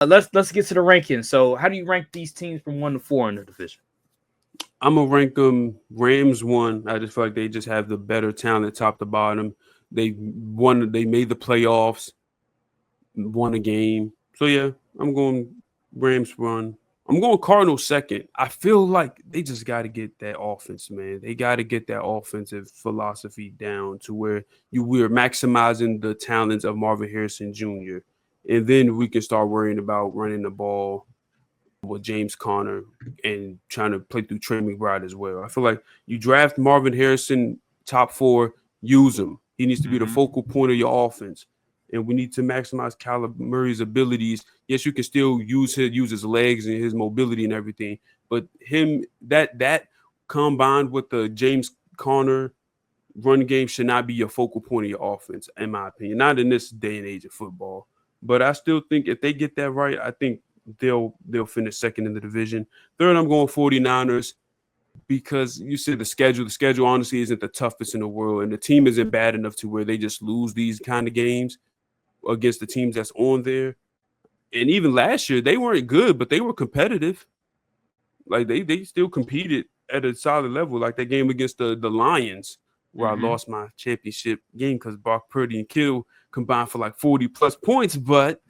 Let's get to the rankings. So, how do you rank these teams from 1 to 4 in the division? I'm gonna rank them Rams 1. I just feel like they just have the better talent top to bottom. They won. They made the playoffs, won a game. So yeah, I'm going Rams 1. I'm going Cardinals second. I feel like they just got to get that offense, man. They got to get that offensive philosophy down to where we're maximizing the talents of Marvin Harrison Jr. And then we can start worrying about running the ball with James Conner and trying to play through Trey McBride as well. I feel like you draft Marvin Harrison top 4, use him. He needs to be the focal point of your offense. And we need to maximize Kyler Murray's abilities. Yes, you can still use his legs and his mobility and everything, but him that combined with the James Conner run game should not be your focal point of your offense, in my opinion. Not in this day and age of football. But I still think if they get that right, I think they'll finish second in the division. Third, I'm going 49ers because you said the schedule. The schedule honestly isn't the toughest in the world, and the team isn't bad enough to where they just lose these kind of games against the teams that's on there. And even last year, they weren't good, but they were competitive. Like they still competed at a solid level. Like that game against the Lions, where I lost my championship game because Brock Purdy and Kittle combined for like 40 plus points, but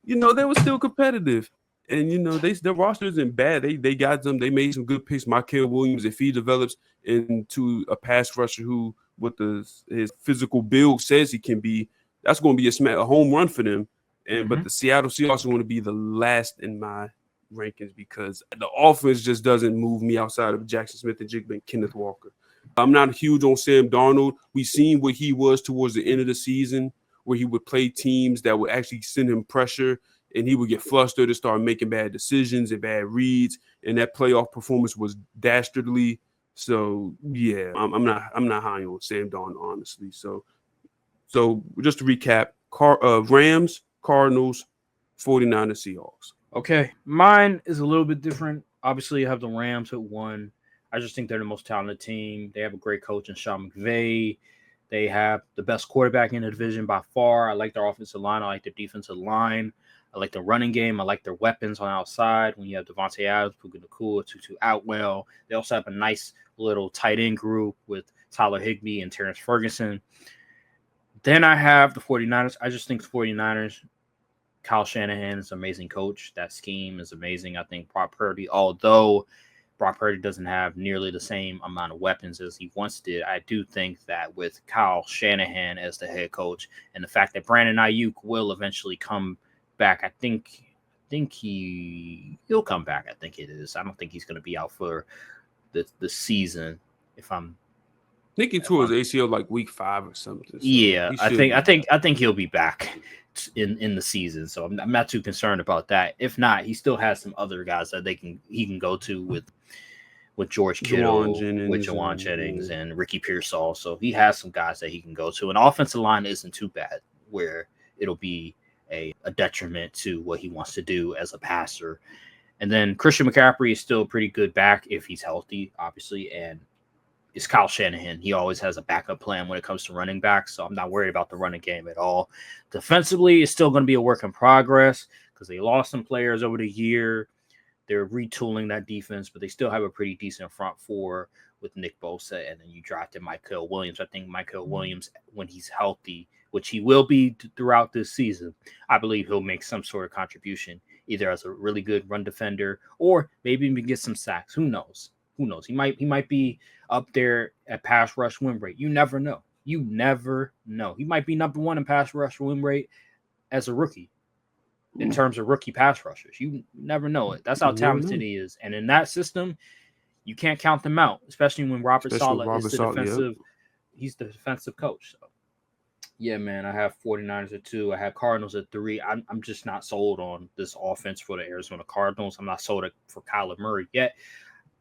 they were still competitive. And their roster isn't bad. They got them. They made some good picks. Michael Williams, if he develops into a pass rusher who, with his physical build, says he can be, that's going to be a home run for them. And but the Seattle Seahawks are going to be the last in my rankings because the offense just doesn't move me outside of Jackson Smith and Jigba and Kenneth Walker. I'm not huge on Sam Darnold. We've seen what he was towards the end of the season, where he would play teams that would actually send him pressure, and he would get flustered and start making bad decisions and bad reads. And that playoff performance was dastardly. So yeah, I'm not high on Sam Darnold, honestly. So just to recap: Rams, Cardinals, 49ers, Seahawks. Okay, mine is a little bit different. Obviously, you have the Rams at 1. I just think they're the most talented team. They have a great coach in Sean McVay. They have the best quarterback in the division by far. I like their offensive line. I like their defensive line. I like the running game. I like their weapons on outside. When you have Devontae Adams, Puka Nacua, Tutu Atwell. They also have a nice little tight end group with Tyler Higbee and Terrence Ferguson. Then I have the 49ers. I just think the 49ers, Kyle Shanahan is an amazing coach. That scheme is amazing. I think Brock Purdy, although Brock Purdy doesn't have nearly the same amount of weapons as he once did, I do think that with Kyle Shanahan as the head coach and the fact that Brandon Ayuk will eventually come back, I think he'll come back. I think it is. I don't think he's going to be out for the season. If I'm I think he tore his ACL like week 5 or something. So yeah, I think he'll be back in the season. So I'm not too concerned about that. If not, he still has some other guys that he can go to with George Kittle, with Juwan Jennings, and Ricky Pearsall. So he has some guys that he can go to. And offensive line isn't too bad where it'll be a detriment to what he wants to do as a passer. And then Christian McCaffrey is still a pretty good back if he's healthy, obviously. And it's Kyle Shanahan. He always has a backup plan when it comes to running backs, so I'm not worried about the running game at all. Defensively, it's still going to be a work in progress because they lost some players over the year. They're retooling that defense, but they still have a pretty decent front four with Nick Bosa, and then you drafted Michael Williams. I think Michael Williams, when he's healthy, which he will be throughout this season, I believe he'll make some sort of contribution, either as a really good run defender or maybe even get some sacks. Who knows? Who knows? He might be up there at pass rush win rate. You never know. You never know. He might be number 1 in pass rush win rate as a rookie in terms of rookie pass rushers. You never know it. That's how talented he is. And in that system, you can't count them out, especially when Robert Saleh is the defensive. Yep. He's the defensive coach. So, yeah, man, I have 49ers at 2. I have Cardinals at 3. I'm just not sold on this offense for the Arizona Cardinals. I'm not sold for Kyler Murray yet.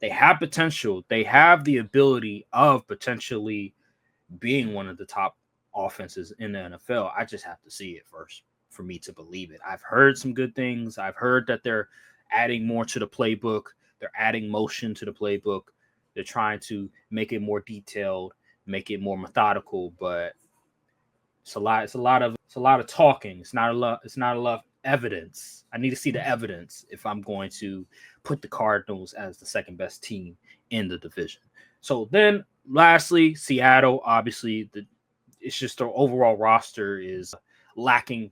They have potential. They have the ability of potentially being one of the top offenses in the NFL. I just have to see it first for me to believe it. I've heard some good things. I've heard that they're adding more to the playbook. They're adding motion to the playbook. They're trying to make it more detailed, make it more methodical, but it's a lot of talking. It's not evidence. I need to see the evidence if I'm going to put the Cardinals as the second best team in the division. So then, lastly, Seattle. Obviously, it's just their overall roster is lacking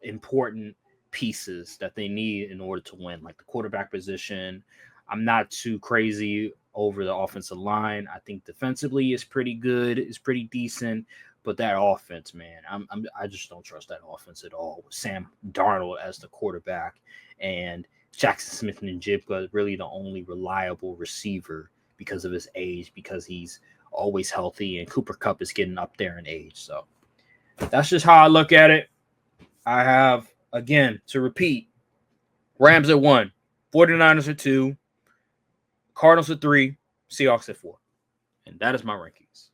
important pieces that they need in order to win, like the quarterback position. I'm not too crazy over the offensive line. I think defensively is pretty good, is pretty decent, but that offense, man, I just don't trust that offense at all. With Sam Darnold as the quarterback and Jackson Smith and Njigba really the only reliable receiver because of his age, because he's always healthy, and Cooper Kupp is getting up there in age. So that's just how I look at it. I have, again, to repeat, Rams at 1, 49ers at 2, Cardinals at 3, Seahawks at 4. And that is my rankings.